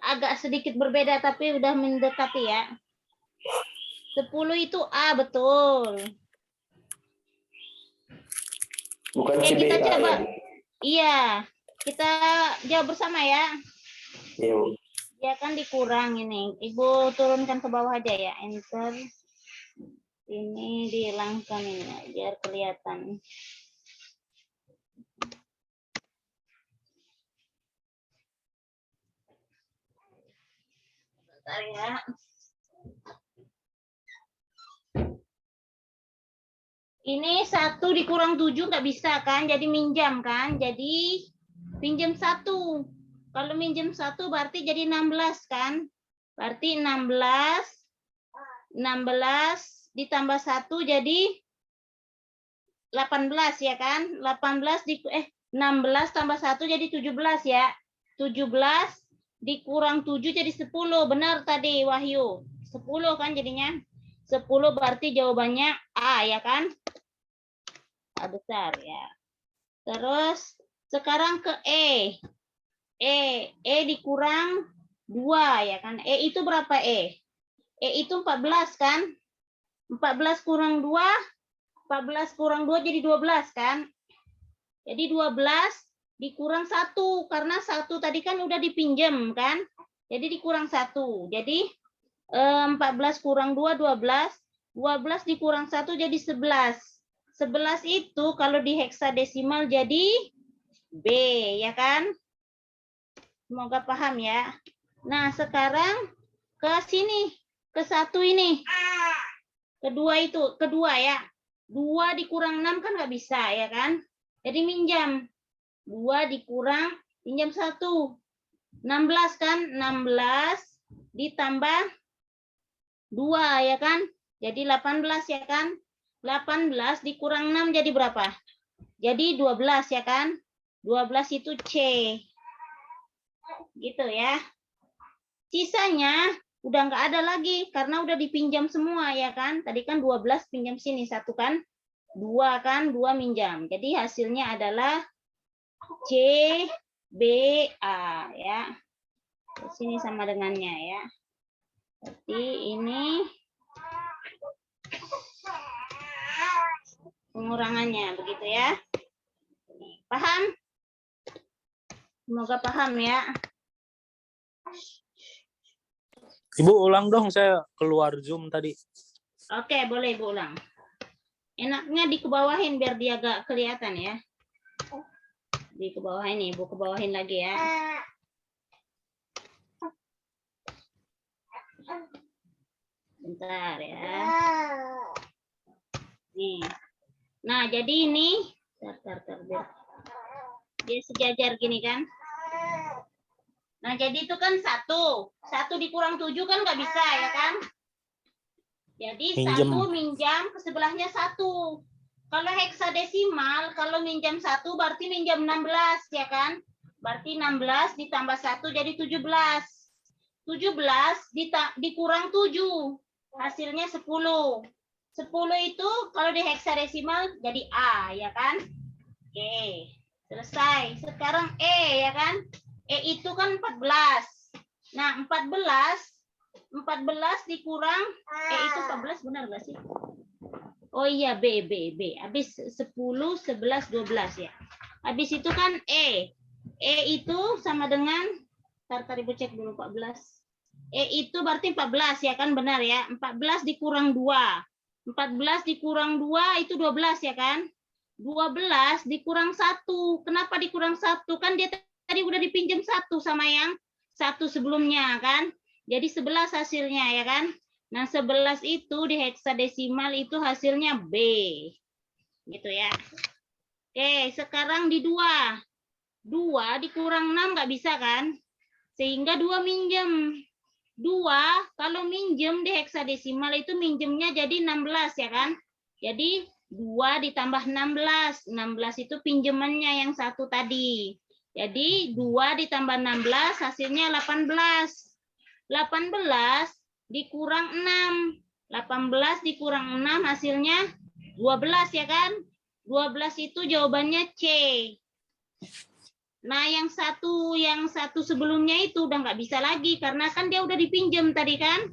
Agak sedikit berbeda tapi udah mendekati ya. 10 itu A, betul. Bukan Oke, kita CBA coba. ya? Iya, kita jawab bersama ya. Iya Bu. Ya kan dikurang ini. Ibu turunkan ke bawah aja ya. Enter. Ini dihilangkan ini biar kelihatan. Bentar ya. Ini 1 dikurang 7 nggak bisa kan? Jadi minjam kan? Jadi pinjam 1. Kalau minjem 1 berarti jadi 16 kan? Berarti 16 ditambah 1 jadi 18 ya kan? 16 tambah 1 jadi 17 ya. 17 dikurang 7 jadi 10. Benar tadi Wahyu. 10 kan jadinya. 10 berarti jawabannya A ya kan? A besar ya. Terus sekarang ke E. E dikurang 2 ya kan? E itu berapa E? E itu 14 kan? 14 kurang 2, 14 kurang 2 jadi 12 kan? Jadi 12 dikurang 1 karena 1 tadi kan udah dipinjam kan? Jadi dikurang 1. Jadi 14 kurang 2 12, 12 dikurang 1 jadi 11. 11 itu kalau di heksadesimal jadi B ya kan? Semoga paham ya. Nah, sekarang ke sini, ke 1 ini. Kedua ya. 2 dikurang 6 kan nggak bisa ya kan? Jadi minjam. 2 dikurang, pinjam 1. 16 kan? 16 ditambah 2 ya kan? Jadi 18 ya kan? 18 dikurang 6 jadi berapa? Jadi 12 ya kan? 12 itu C. Gitu ya. Sisanya udah nggak ada lagi karena udah dipinjam semua ya kan? Tadi kan 12 pinjam sini 1 kan? 2 kan? 2 minjam. Jadi hasilnya adalah C, B, A ya. Di sini sama dengannya ya. Berarti ini pengurangannya begitu ya. Paham? Semoga paham ya. Ibu ulang dong, saya keluar Zoom tadi. Oke, boleh Ibu ulang. Enaknya dikebawahin biar dia agak kelihatan ya. Di ke bawah ini, Ibu ke bawahin lagi ya. Bentar ya. Nih. Nah, jadi ini dia sejajar gini kan. Nah, jadi itu kan 1 dikurang 7 kan nggak bisa ya kan? Jadi Minjem. 1 minjam ke sebelahnya 1. Kalau heksadesimal, kalau minjam 1 berarti minjam 16 ya kan? Berarti 16 ditambah 1 jadi 17. 17 dikurang 7. Hasilnya 10. 10 itu kalau di heksadesimal jadi A ya kan? Oke. Selesai. Sekarang E ya kan? E itu kan 14. Nah, 14 dikurang E itu 14 benar nggak sih? Oh iya, B. Habis 10, 11, 12 ya. Habis itu kan E. E itu sama dengan, ntar Ibu cek dulu 14. E itu berarti 14 ya kan, benar ya. 14 dikurang 2. 14 dikurang 2 itu 12 ya kan. 12 dikurang 1. Kenapa dikurang 1? Kan dia tadi udah dipinjam 1 sama yang 1 sebelumnya kan. Jadi 11 hasilnya ya kan. Nah, 11 itu di heksadesimal itu hasilnya B. Gitu ya. Oke, sekarang di 2. 2 dikurang 6 nggak bisa kan? Sehingga 2 minjem. 2 kalau minjem di heksadesimal itu minjemnya jadi 16 ya kan? Jadi 2 ditambah 16. 16 itu pinjemannya yang satu tadi. Jadi 2 ditambah 16 hasilnya 18. 18 dikurang 6. 18 dikurang 6 hasilnya 12 ya kan? 12 itu jawabannya C. Nah, yang satu sebelumnya itu udah nggak bisa lagi karena kan dia udah dipinjam tadi kan.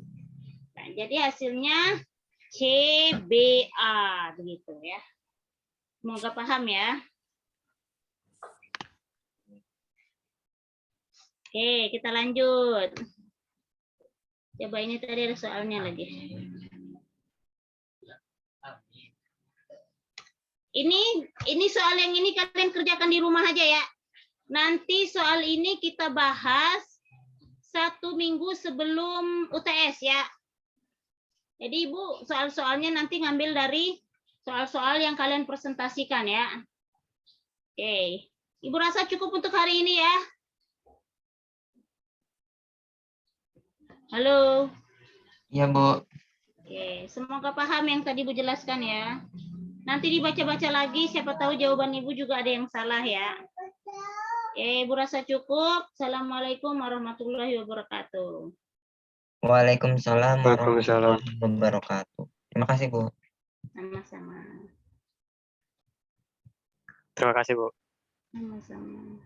Nah, jadi hasilnya CBA begitu ya. Semoga paham ya. Oke, kita lanjut. Coba ini tadi ada soalnya lagi. Ini soal yang ini kalian kerjakan di rumah aja ya. Nanti soal ini kita bahas 1 minggu sebelum UTS ya. Jadi Ibu soal-soalnya nanti ngambil dari soal-soal yang kalian presentasikan ya. Oke. Ibu rasa cukup untuk hari ini ya. Halo. Iya, Bu. Oke, semoga paham yang tadi Bu jelaskan ya. Nanti dibaca-baca lagi, siapa tahu jawaban Ibu juga ada yang salah ya. Oke, Ibu rasa cukup. Assalamualaikum warahmatullahi wabarakatuh. Waalaikumsalam warahmatullahi wabarakatuh. Terima kasih, Bu. Sama-sama. Terima kasih, Bu. Sama-sama.